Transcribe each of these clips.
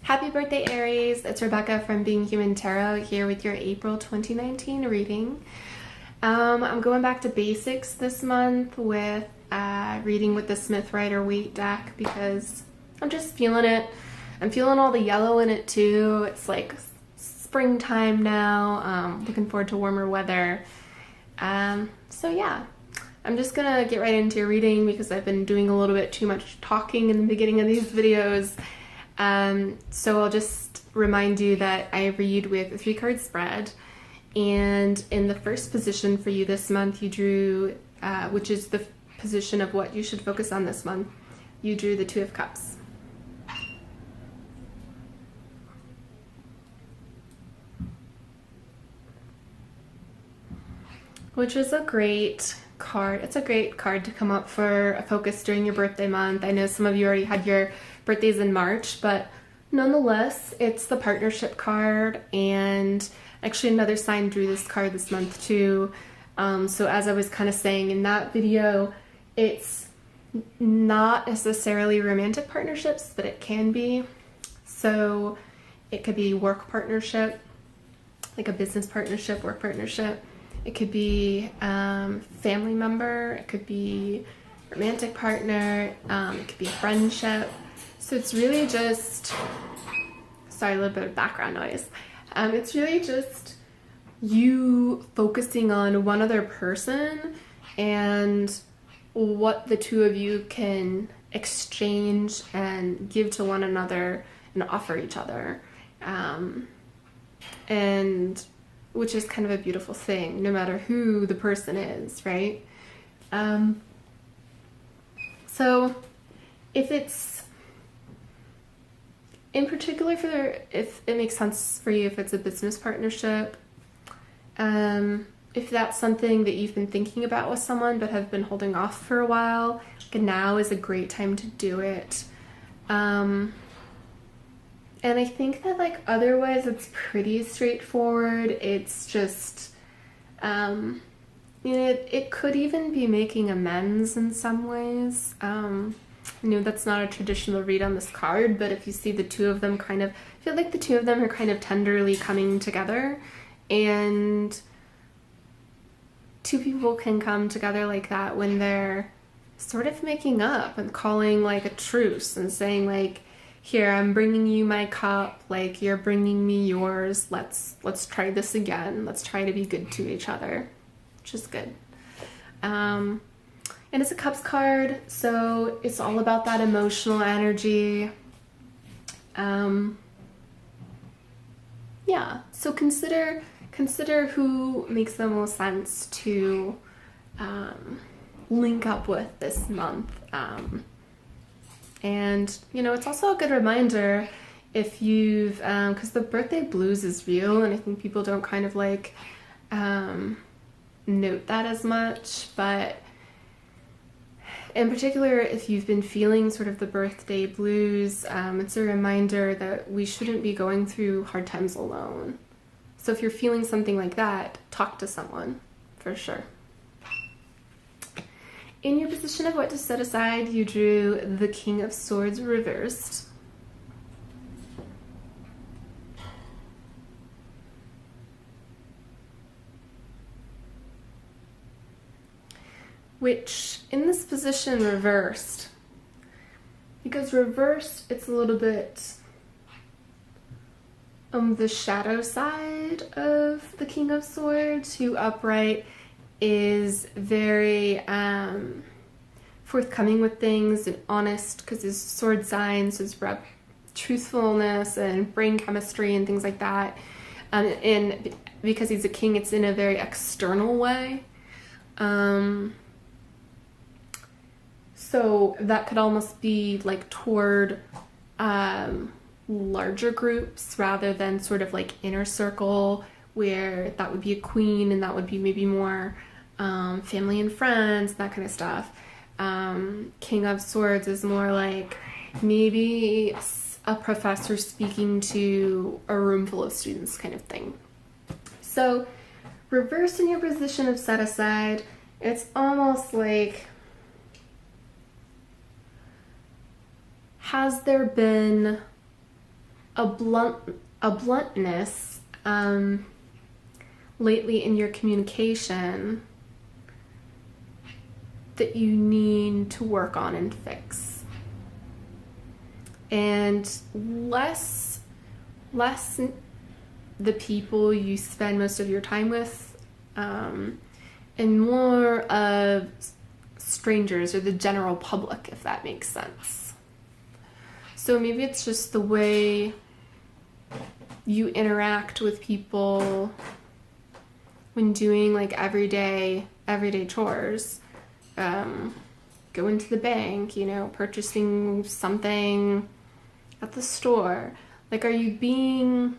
Happy birthday, Aries. It's Rebecca from Being Human Tarot here with your April 2019 reading. I'm going back to basics this month with reading with the Smith-Rider-Waite deck because I'm just feeling it. I'm feeling all the yellow in it too. It's like springtime now. Looking forward to warmer weather. So yeah, I'm just gonna get right into your reading because I've been doing a little bit too much talking in the beginning of these videos. So I'll just remind you that I read with a 3-card spread, and in the first position for you this month you drew, which is the position of what you should focus on this month, you drew the 2 of Cups. Which is a great card. It's a great card to come up for a focus during your birthday month. I know some of you already had your birthdays in March, but nonetheless, it's the partnership card, and actually another sign drew this card this month too. So as I was kind of saying in that video, it's not necessarily romantic partnerships, but it can be. So it could be work partnership, like a business partnership, work partnership. It could be family member, it could be romantic partner, it could be a friendship. So it's really just, sorry, a little bit of background noise. It's really just you focusing on one other person and what the 2 of you can exchange and give to one another and offer each other. And which is kind of a beautiful thing, no matter who the person is, right? So if it's, in particular if it makes sense for you, if it's a business partnership, if that's something that you've been thinking about with someone but have been holding off for a while, now is a great time to do it. And I think that otherwise it's pretty straightforward. It's just, it could even be making amends in some ways. I know that's not a traditional read on this card, but if you see the 2 of them I feel like the 2 of them are kind of tenderly coming together, and 2 people can come together like that when they're sort of making up and calling a truce and saying here, I'm bringing you my cup, you're bringing me yours, let's try this again, let's try to be good to each other, which is good. And it's a Cups card, so it's all about that emotional energy. Yeah, so consider who makes the most sense to link up with this month. And it's also a good reminder if you've, because the birthday blues is real, and I think people don't note that as much, but in particular, if you've been feeling sort of the birthday blues, it's a reminder that we shouldn't be going through hard times alone. So if you're feeling something like that, talk to someone, for sure. In your position of what to set aside, you drew the King of Swords reversed. Which, in this position, reversed, because reversed, it's a little bit on the shadow side of the King of Swords, who upright is very forthcoming with things and honest, because his sword signs his truthfulness and brain chemistry and things like that, and because he's a king, it's in a very external way. So that could almost be toward larger groups rather than sort of inner circle, where that would be a queen and that would be maybe more family and friends, that kind of stuff. King of Swords is more maybe a professor speaking to a room full of students kind of thing. So reverse in your position of set aside, it's almost has there been a bluntness lately in your communication that you need to work on and fix. And less the people you spend most of your time with, and more of strangers or the general public, if that makes sense. So maybe it's just the way you interact with people when doing like everyday chores. Going to the bank, purchasing something at the store. Like, are you being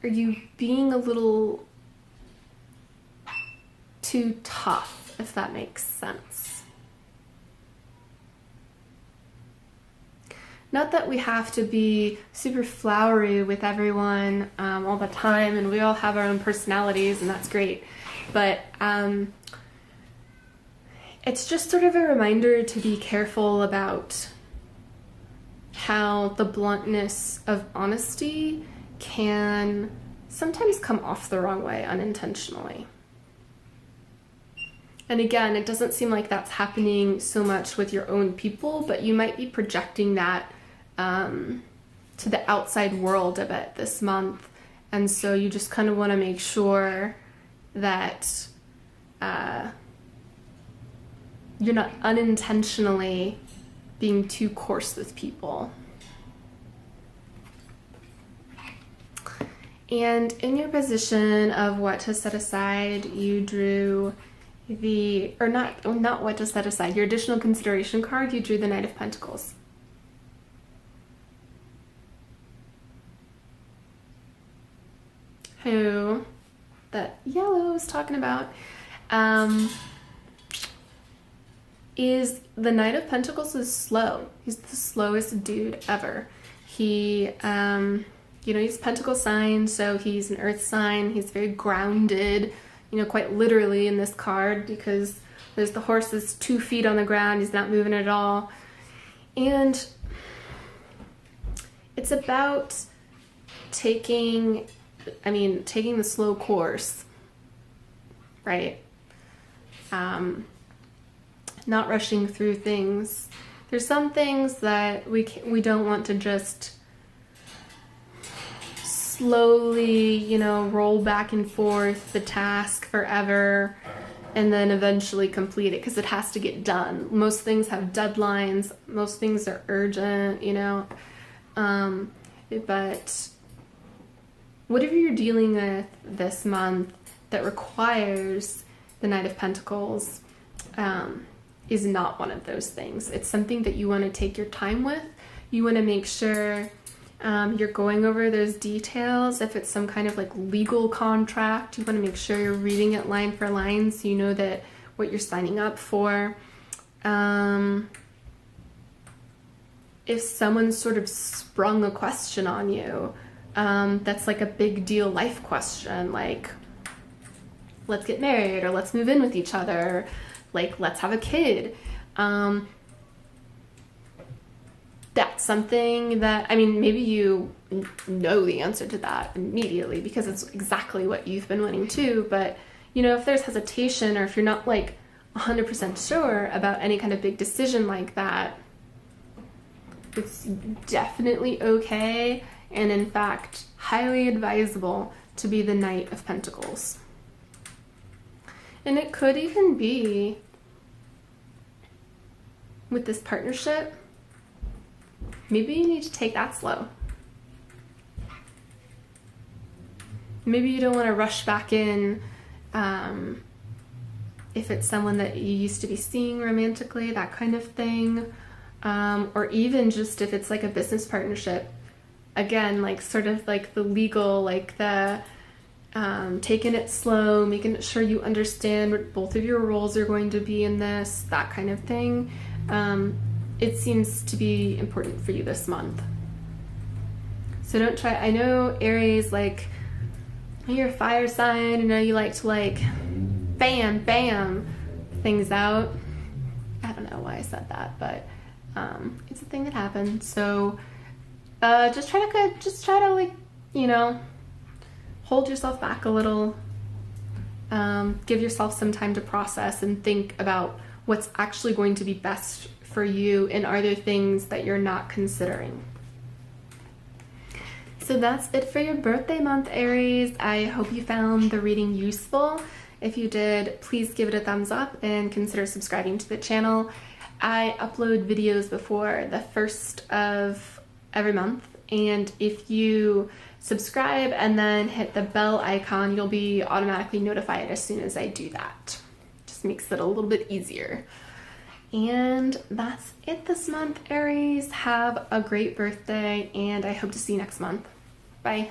a little too tough, if that makes sense? Not that we have to be super flowery with everyone all the time, and we all have our own personalities, and that's great. But it's just sort of a reminder to be careful about how the bluntness of honesty can sometimes come off the wrong way unintentionally. And again, it doesn't seem like that's happening so much with your own people, but you might be projecting that to the outside world a bit this month. And so you just kind of want to make sure that you're not unintentionally being too coarse with people. And in your position of what to set aside, you drew not what to set aside, your additional consideration card, you drew the Knight of Pentacles. Who that yellow was talking about is the Knight of Pentacles is slow. He's the slowest dude ever. He's Pentacle sign, so he's an earth sign. He's very grounded, quite literally in this card, because there's the horse is 2 feet on the ground. He's not moving at all. And it's about taking the slow course, right? Not rushing through things. There's some things that we don't want to just slowly, roll back and forth the task forever and then eventually complete it, because it has to get done. Most things have deadlines. Most things are urgent, but whatever you're dealing with this month that requires the Knight of Pentacles is not one of those things. It's something that you want to take your time with. You want to make sure you're going over those details. If it's some kind of like legal contract, you want to make sure you're reading it line for line so you know that what you're signing up for. If someone sort of sprung a question on you, that's like a big deal life question, like let's get married, or let's move in with each other, like let's have a kid. That's something that, maybe you know the answer to that immediately because it's exactly what you've been wanting to, but if there's hesitation, or if you're not like 100% sure about any kind of big decision like that, it's definitely okay, and in fact highly advisable to be the Knight of Pentacles. And it could even be with this partnership, maybe you need to take that slow. Maybe you don't want to rush back in if it's someone that you used to be seeing romantically, that kind of thing. Or even just if it's like a business partnership. Again, like sort of like the legal, like the taking it slow, making sure you understand what both of your roles are going to be in this, that kind of thing. It seems to be important for you this month. So don't try, I know Aries, like, you're a fire sign, I know you like to like bam, bam things out. I don't know why I said that, but It's a thing that happens. So just try to like, you know, hold yourself back a little. Give yourself some time to process and think about what's actually going to be best for you and are there things that you're not considering. So that's it for your birthday month, Aries. I hope you found the reading useful. If you did, please give it a thumbs up and consider subscribing to the channel. I upload videos before the 1st of every month, and if you subscribe and then hit the bell icon, you'll be automatically notified as soon as I do that. Just makes it a little bit easier. And that's it this month, Aries. Have a great birthday, and I hope to see you next month. Bye.